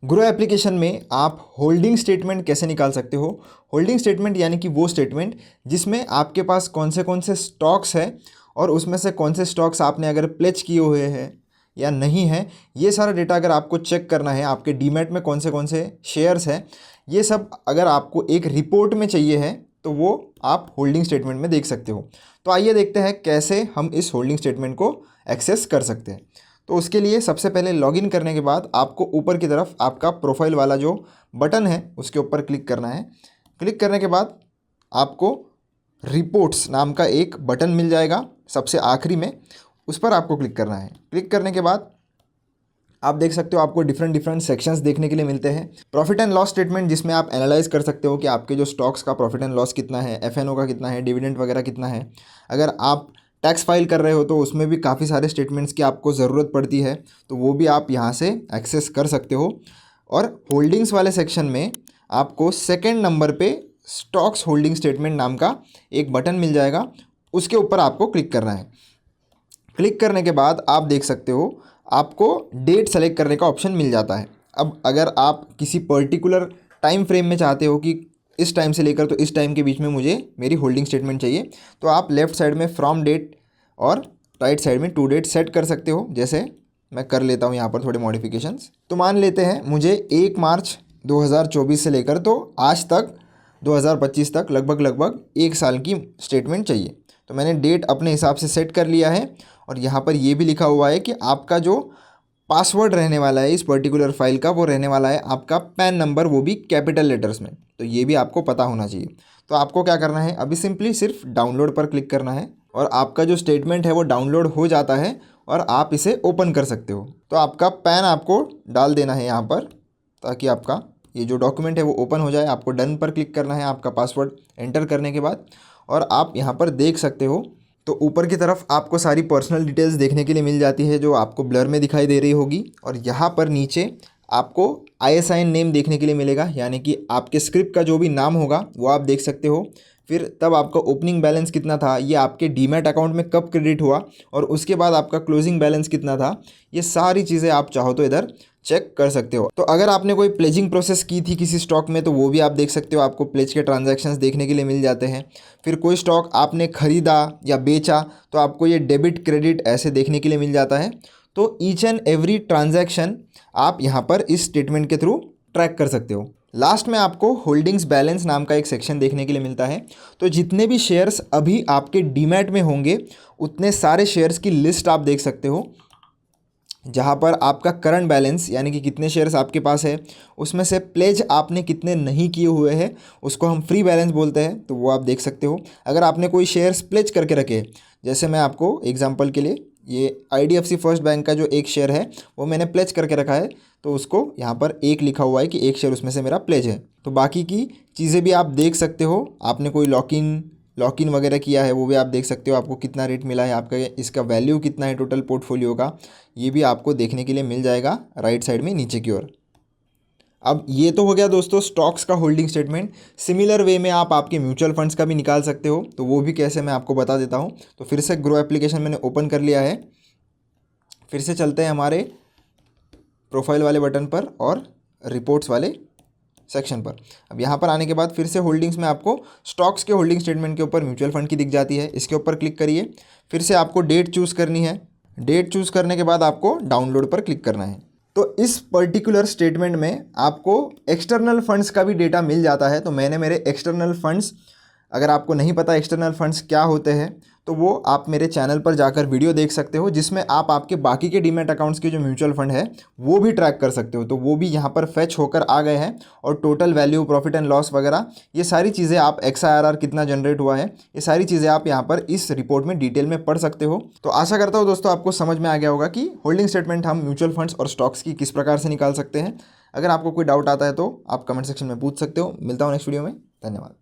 Grow application में आप holding statement कैसे निकाल सकते हो। होल्डिंग स्टेटमेंट यानी कि वो स्टेटमेंट जिसमें आपके पास कौन से स्टॉक्स है और उसमें से कौन से स्टॉक्स आपने अगर प्लेज किए हुए हैं या नहीं है, ये सारा डेटा अगर आपको चेक करना है, आपके डीमैट में कौन से शेयर्स हैं, ये सब अगर आपको एक रिपोर्ट में चाहिए है तो वो आप होल्डिंग स्टेटमेंट में देख सकते हो। तो आइए देखते हैं कैसे हम इस होल्डिंग स्टेटमेंट को एक्सेस कर सकते हैं। तो उसके लिए सबसे पहले लॉगिन करने के बाद आपको ऊपर की तरफ आपका प्रोफाइल वाला जो बटन है उसके ऊपर क्लिक करना है। क्लिक करने के बाद आपको रिपोर्ट्स नाम का एक बटन मिल जाएगा सबसे आखिरी में, उस पर आपको क्लिक करना है। क्लिक करने के बाद आप देख सकते हो आपको डिफरेंट सेक्शंस देखने के लिए मिलते हैं। प्रॉफिट एंड लॉस स्टेटमेंट जिसमें आप एनालाइज कर सकते हो कि आपके जो स्टॉक्स का प्रॉफिट एंड लॉस कितना है, एफएनओ का कितना है, डिविडेंड वगैरह कितना है। अगर आप टैक्स फाइल कर रहे हो तो उसमें भी काफ़ी सारे स्टेटमेंट्स की आपको ज़रूरत पड़ती है, तो वो भी आप यहाँ से एक्सेस कर सकते हो। और होल्डिंग्स वाले सेक्शन में आपको सेकेंड नंबर पे स्टॉक्स होल्डिंग स्टेटमेंट नाम का एक बटन मिल जाएगा, उसके ऊपर आपको क्लिक करना है। क्लिक करने के बाद आप देख सकते हो आपको डेट सेलेक्ट करने का ऑप्शन मिल जाता है। अब अगर आप किसी पर्टिकुलर टाइम फ्रेम में चाहते हो कि इस टाइम से लेकर तो इस टाइम के बीच में मुझे मेरी होल्डिंग स्टेटमेंट चाहिए, तो आप लेफ़्ट साइड में फ्रॉम डेट और राइट साइड में टू डेट सेट कर सकते हो। जैसे मैं कर लेता हूँ यहाँ पर थोड़े मॉडिफिकेशंस। तो मान लेते हैं मुझे 1 मार्च 2024 से लेकर तो आज तक 2025 तक लगभग 1 साल की स्टेटमेंट चाहिए। तो मैंने डेट अपने हिसाब से सेट कर लिया है और यहाँ पर ये भी लिखा हुआ है कि आपका जो पासवर्ड रहने वाला है इस पर्टिकुलर फाइल का, वो रहने वाला है आपका पैन नंबर, वो भी कैपिटल लेटर्स में। तो ये भी आपको पता होना चाहिए। तो आपको क्या करना है, अभी सिंपली सिर्फ डाउनलोड पर क्लिक करना है और आपका जो स्टेटमेंट है वो डाउनलोड हो जाता है और आप इसे ओपन कर सकते हो। तो आपका पैन आपको डाल देना है यहाँ पर ताकि आपका ये जो डॉक्यूमेंट है वो ओपन हो जाए। आपको डन पर क्लिक करना है आपका पासवर्ड एंटर करने के बाद, और आप यहाँ पर देख सकते हो तो ऊपर की तरफ आपको सारी पर्सनल डिटेल्स देखने के लिए मिल जाती है जो आपको ब्लर में दिखाई दे रही होगी। और यहाँ पर नीचे आपको ISIN नेम देखने के लिए मिलेगा, यानी कि आपके स्क्रिप्ट का जो भी नाम होगा वो आप देख सकते हो। फिर तब आपका ओपनिंग बैलेंस कितना था, ये आपके डीमैट अकाउंट में कब क्रेडिट हुआ, और उसके बाद आपका क्लोजिंग बैलेंस कितना था, ये सारी चीज़ें आप चाहो तो इधर चेक कर सकते हो। तो अगर आपने कोई प्लेजिंग प्रोसेस की थी किसी स्टॉक में तो वो भी आप देख सकते हो, आपको प्लेज के ट्रांजैक्शंस देखने के लिए मिल जाते हैं। फिर कोई स्टॉक आपने खरीदा या बेचा तो आपको ये डेबिट क्रेडिट ऐसे देखने के लिए मिल जाता है। तो ईच एंड एवरी ट्रांजैक्शन आप यहाँ पर इस स्टेटमेंट के थ्रू ट्रैक कर सकते हो। लास्ट में आपको होल्डिंग्स बैलेंस नाम का एक सेक्शन देखने के लिए मिलता है। तो जितने भी शेयर्स अभी आपके डीमैट में होंगे उतने सारे शेयर्स की लिस्ट आप देख सकते हो, जहाँ पर आपका करंट बैलेंस यानी कि कितने शेयर्स आपके पास है, उसमें से प्लेज आपने कितने नहीं किए हुए हैं उसको हम फ्री बैलेंस बोलते हैं, तो वो आप देख सकते हो। अगर आपने कोई शेयर्स प्लेज करके रखे, जैसे मैं आपको एग्जांपल के लिए ये IDFC फर्स्ट बैंक का जो एक शेयर है वो मैंने प्लेज करके रखा है, तो उसको यहाँ पर एक लिखा हुआ है कि एक शेयर उसमें से मेरा प्लेज है। तो बाकी की चीज़ें भी आप देख सकते हो। आपने कोई लॉक इन वगैरह किया है वो भी आप देख सकते हो, आपको कितना रेट मिला है, आपका इसका वैल्यू कितना है टोटल पोर्टफोलियो का, ये भी आपको देखने के लिए मिल जाएगा राइट साइड में नीचे की ओर। अब ये तो हो गया दोस्तों स्टॉक्स का होल्डिंग स्टेटमेंट। सिमिलर वे में आप आपके म्यूचुअल फंड्स का भी निकाल सकते हो, तो वो भी कैसे मैं आपको बता देता हूँ। तो फिर से ग्रो एप्लीकेशन मैंने ओपन कर लिया है, फिर से चलते हैं हमारे प्रोफाइल वाले बटन पर और रिपोर्ट्स वाले सेक्शन पर। अब यहाँ पर आने के बाद फिर से होल्डिंग्स में आपको स्टॉक्स के होल्डिंग स्टेटमेंट के ऊपर म्यूचुअल फंड की दिख जाती है, इसके ऊपर क्लिक करिए। फिर से आपको डेट चूज़ करनी है, डेट चूज़ करने के बाद आपको डाउनलोड पर क्लिक करना है। तो इस पर्टिकुलर स्टेटमेंट में आपको एक्सटर्नल फंड्स का भी डेटा मिल जाता है। तो मैंने मेरे एक्सटर्नल फंड्स, अगर आपको नहीं पता एक्सटर्नल फंड्स क्या होते हैं तो वो आप मेरे चैनल पर जाकर वीडियो देख सकते हो, जिसमें आप आपके बाकी के डीमैट अकाउंट्स के जो म्यूचुअल फंड है वो भी ट्रैक कर सकते हो। तो वो भी यहाँ पर फैच होकर आ गए हैं और total value, profit and loss वगैरह ये सारी चीज़ें आप XIRR कितना जनरेट हुआ है, ये सारी चीज़ें आप यहाँ पर इस रिपोर्ट में डिटेल में पढ़ सकते हो। तो आशा करता हूँ दोस्तों आपको समझ में आ गया होगा कि होल्डिंग स्टेटमेंट हम म्यूचुअल फंड्स और स्टॉक्स की किस प्रकार से निकाल सकते हैं। अगर आपको कोई डाउट आता है तो आप कमेंट सेक्शन में पूछ सकते हो। मिलता हूँ नेक्स्ट वीडियो में, धन्यवाद।